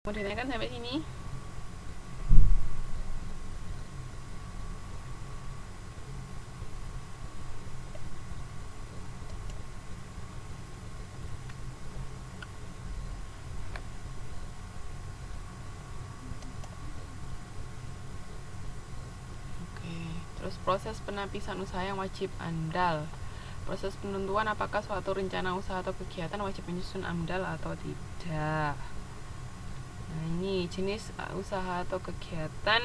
Mau ditanyakan sampai sini? Oke. Terus proses penapisan usaha yang wajib AMDAL. Proses penentuan apakah suatu rencana usaha atau kegiatan wajib menyusun AMDAL atau tidak. Nah, ini jenis usaha atau kegiatan.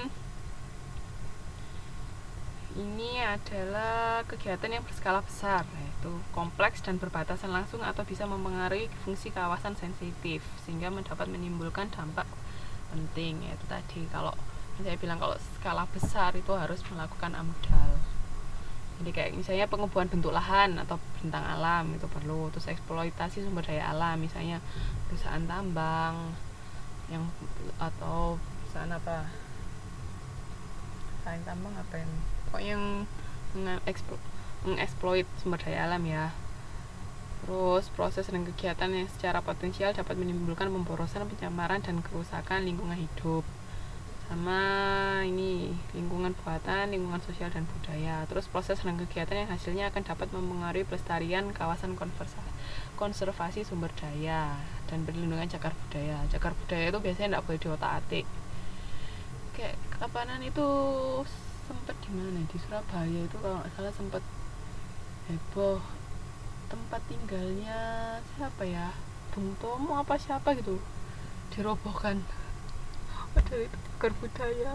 Ini adalah kegiatan yang berskala besar, yaitu kompleks dan berbatasan langsung atau bisa mempengaruhi fungsi kawasan sensitif sehingga dapat menimbulkan dampak penting. Yaitu tadi kalau saya bilang kalau skala besar itu harus melakukan AMDAL. Jadi kayak misalnya pengubuhan bentuk lahan atau bentang alam itu perlu, terus eksploitasi sumber daya alam, misalnya perusahaan tambang yang atau perusahaan apa? Perusahaan tambang apa yang pokoknya yang mengeksploit sumber daya alam ya. Terus proses dan kegiatan yang secara potensial dapat menimbulkan pemborosan, pencemaran dan kerusakan lingkungan hidup. Sama ini lingkungan buatan, lingkungan sosial dan budaya. Terus proses dan kegiatan yang hasilnya akan dapat mempengaruhi pelestarian kawasan konservasi sumber daya dan perlindungan cagar budaya. Cagar budaya itu biasanya tidak boleh diotak-atik. Kayak kapanan itu sempat di mana, di Surabaya itu kalau nggak salah sempat heboh tempat tinggalnya siapa ya, Bung Tomo apa siapa gitu dirobohkan. Padahal itu cagar budaya.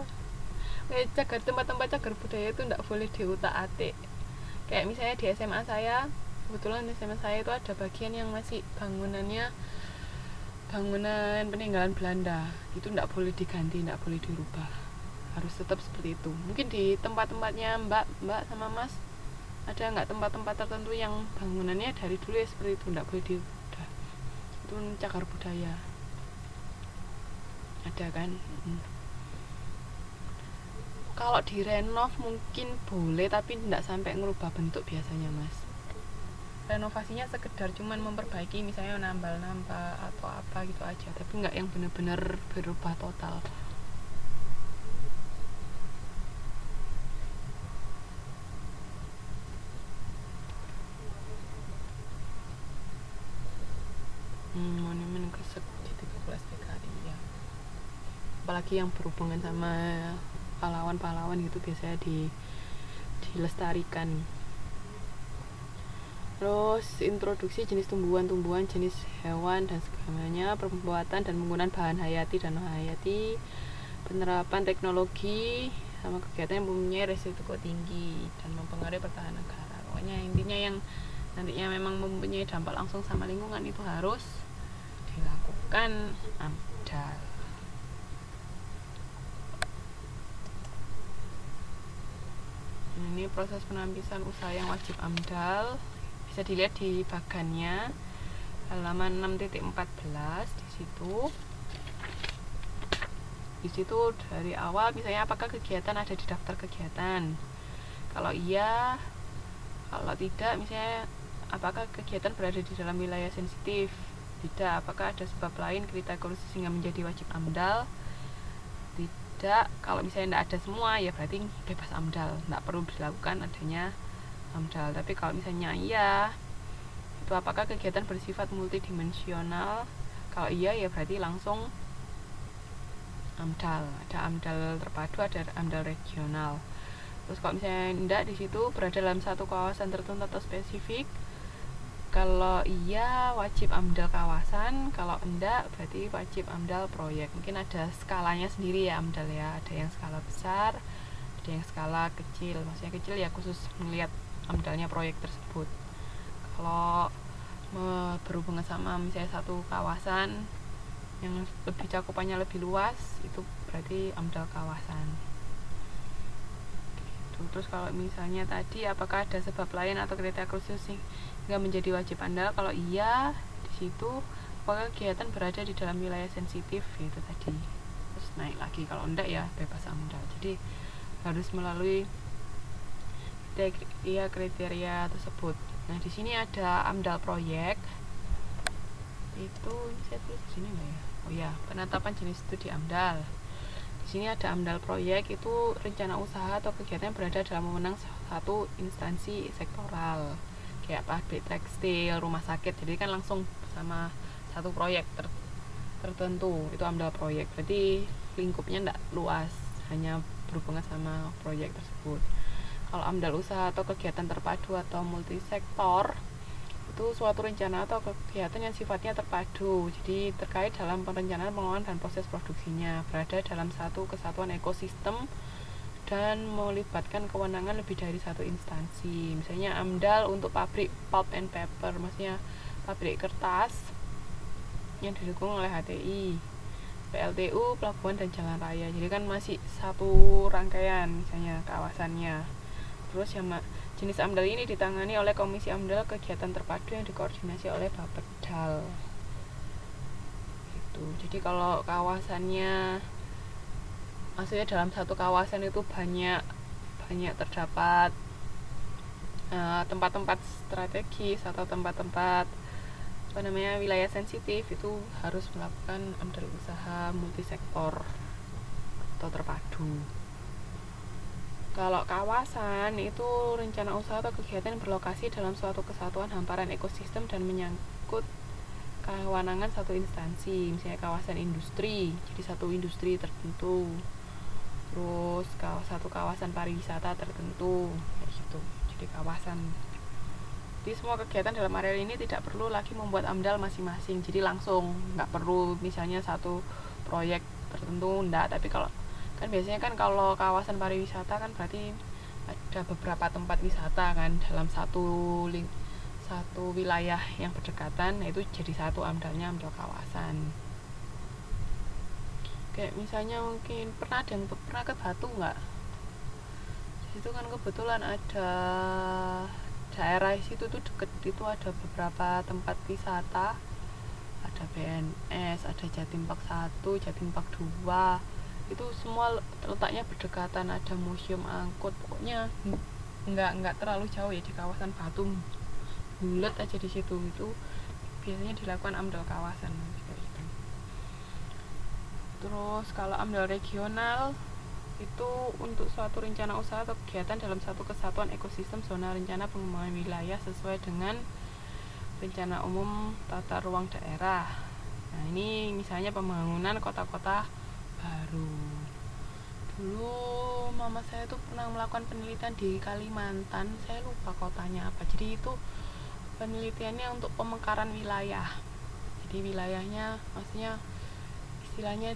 Cagar tempat-tempat cagar budaya itu tidak boleh diutak-atik. Kayak misalnya di SMA saya, kebetulan di SMA saya itu ada bagian yang masih bangunan peninggalan Belanda. Itu tidak boleh diganti, tidak boleh dirubah. Harus tetap seperti itu. Mungkin di tempat-tempatnya Mbak sama Mas ada nggak tempat-tempat tertentu yang bangunannya dari dulu ya seperti itu, tidak boleh dirubah. Itu cagar budaya. Ada kan? Kalau direnov mungkin boleh tapi tidak sampai ngerubah bentuk biasanya Mas. Renovasinya sekedar cuman memperbaiki, misalnya nambal-nambal atau apa gitu aja, tapi nggak yang benar-benar berubah total. Monumen Gresik di 13 PKI ya. Apalagi yang berhubungan sama pahlawan-pahlawan gitu biasanya dilestarikan. Terus introduksi jenis tumbuhan-tumbuhan, jenis hewan dan segalanya, perbuatan dan penggunaan bahan hayati dan non hayati, penerapan teknologi sama kegiatan yang mempunyai resiko tinggi dan mempengaruhi pertahanan negara. Pokoknya intinya yang nantinya memang mempunyai dampak langsung sama lingkungan itu harus dilakukan AMDAL. Ini proses penampisan usaha yang wajib AMDAL bisa dilihat di bagannya halaman 6.14 di situ dari awal misalnya apakah kegiatan ada di daftar kegiatan, kalau iya, kalau tidak misalnya apakah kegiatan berada di dalam wilayah sensitif, tidak, apakah ada sebab lain kriteria khusus sehingga menjadi wajib AMDAL, tidak. Kalau misalnya tidak ada semua ya berarti bebas AMDAL, tidak perlu dilakukan adanya AMDAL. Tapi kalau misalnya iya, itu apakah kegiatan bersifat multidimensional, kalau iya ya berarti langsung AMDAL. Ada AMDAL terpadu, ada AMDAL regional. Terus kalau misalnya tidak, di situ berada dalam satu kawasan tertentu atau spesifik, kalau iya wajib AMDAL kawasan, kalau enggak berarti wajib AMDAL proyek. Mungkin ada skalanya sendiri ya AMDAL ya, ada yang skala besar, ada yang skala kecil. Maksudnya kecil ya khusus melihat AMDALnya proyek tersebut. Kalau berhubungan sama misalnya satu kawasan yang lebih cakupannya lebih luas, itu berarti AMDAL kawasan. Terus kalau misalnya tadi apakah ada sebab lain atau kriteria khusus sehingga menjadi wajib AMDAL, kalau iya di situ apakah kegiatan berada di dalam wilayah sensitif, itu tadi. Terus naik lagi, kalau enggak ya bebas AMDAL. Jadi harus melalui kriteria tersebut. Nah di sini ada AMDAL proyek itu ini saya tulis di sini nggak ya? Oh ya, penetapan jenis studi AMDAL. Di sini ada AMDAL proyek, itu rencana usaha atau kegiatan yang berada dalam wewenang satu instansi sektoral, kayak pabrik tekstil, rumah sakit. Jadi kan langsung sama satu proyek tertentu, itu AMDAL proyek. Berarti lingkupnya tidak luas, hanya berhubungan sama proyek tersebut. Kalau AMDAL usaha atau kegiatan terpadu atau multisektor, itu suatu rencana atau kegiatan yang sifatnya terpadu, jadi terkait dalam perencanaan, pengelolaan, dan proses produksinya, berada dalam satu kesatuan ekosistem dan melibatkan kewenangan lebih dari satu instansi. Misalnya AMDAL untuk pabrik pulp and paper, maksudnya pabrik kertas yang didukung oleh HTI, PLTU pelabuhan dan jalan raya. Jadi kan masih satu rangkaian misalnya kawasannya. Terus yang jenis AMDAL ini ditangani oleh Komisi AMDAL kegiatan terpadu yang dikoordinasi oleh Bapedal. Gitu. Jadi kalau kawasannya, maksudnya dalam satu kawasan itu banyak terdapat tempat-tempat strategis atau tempat-tempat wilayah sensitif, itu harus melakukan AMDAL usaha multisektor atau terpadu. Kalau kawasan itu rencana usaha atau kegiatan yang berlokasi dalam suatu kesatuan hamparan ekosistem dan menyangkut kewenangan satu instansi, misalnya kawasan industri, jadi satu industri tertentu, terus satu kawasan pariwisata tertentu, kayak gitu. Jadi kawasan. Jadi semua kegiatan dalam area ini tidak perlu lagi membuat AMDAL masing-masing, jadi langsung, nggak perlu misalnya satu proyek tertentu, enggak. Tapi kalau kan biasanya kan kalau kawasan pariwisata kan berarti ada beberapa tempat wisata kan dalam satu wilayah yang berdekatan, itu jadi satu AMDALnya, AMDAL kawasan. Kayak misalnya mungkin pernah ke Batu nggak? Itu kan kebetulan ada daerah situ tuh deket itu ada beberapa tempat wisata, ada BNS, ada Jatim Park 1, Jatim Park 2, itu semua letaknya berdekatan, ada museum angkut, pokoknya nggak terlalu jauh ya, di kawasan Batu, bulat aja di situ. Itu biasanya dilakukan AMDAL kawasan gitu. Terus kalau AMDAL regional itu untuk suatu rencana usaha atau kegiatan dalam satu kesatuan ekosistem zona rencana pengembangan wilayah sesuai dengan rencana umum tata ruang daerah. Nah ini misalnya pembangunan kota-kota baru. Dulu mama saya tuh pernah melakukan penelitian di Kalimantan, saya lupa kotanya apa. Jadi itu penelitiannya untuk pemekaran wilayah. Jadi wilayahnya maksudnya istilahnya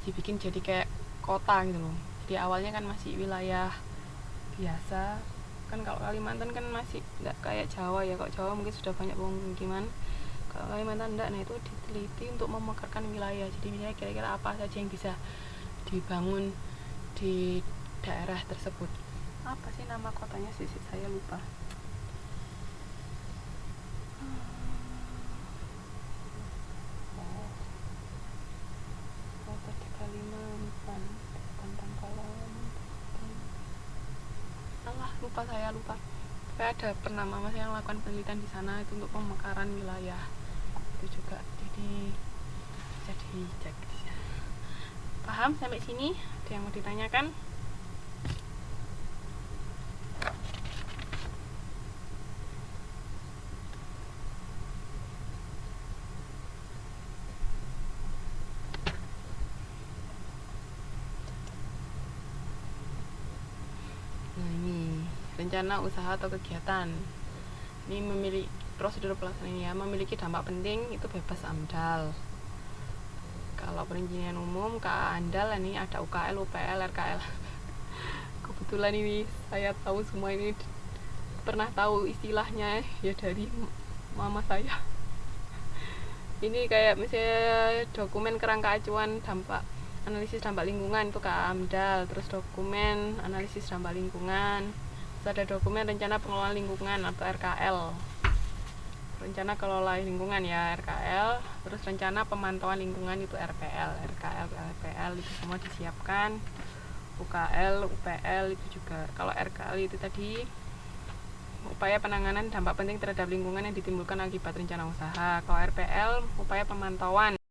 dibikin jadi kayak kota gitu loh. Jadi awalnya kan masih wilayah biasa. Kan kalau Kalimantan kan masih nggak kayak Jawa ya. Kalau Jawa mungkin sudah banyak pemukiman, kalau Kalimantan enggak. Nah itu diteliti untuk memekarkan wilayah. Jadi misalnya kira-kira apa saja yang bisa dibangun di daerah tersebut. Apa sih nama kotanya sih, saya lupa. Kota di Kalimantan, lupa. Saya ada pernah mama saya melakukan penelitian di sana, itu untuk pemekaran wilayah itu juga. Jadi bisa dicek. Paham sampai sini? Ada yang mau ditanyakan? Nah ini rencana usaha atau kegiatan. Ini memiliki prosedur pelaksanaannya, memiliki dampak penting, itu bebas AMDAL. Kalau perincian umum KA AMDAL ini ada UKL, UPL, RKL. Kebetulan ini saya tahu semua ini, pernah tahu istilahnya ya dari mama saya. Ini kayak misalnya dokumen kerangka acuan dampak analisis dampak lingkungan, itu KA AMDAL. Terus dokumen analisis dampak lingkungan, terus ada dokumen rencana pengelolaan lingkungan atau RKL, rencana kelola lingkungan ya RKL. Terus rencana pemantauan lingkungan itu RPL, RKL itu semua disiapkan. UKL, UPL itu juga. Kalau RKL itu tadi upaya penanganan dampak penting terhadap lingkungan yang ditimbulkan akibat rencana usaha. KRPL, upaya pemantauan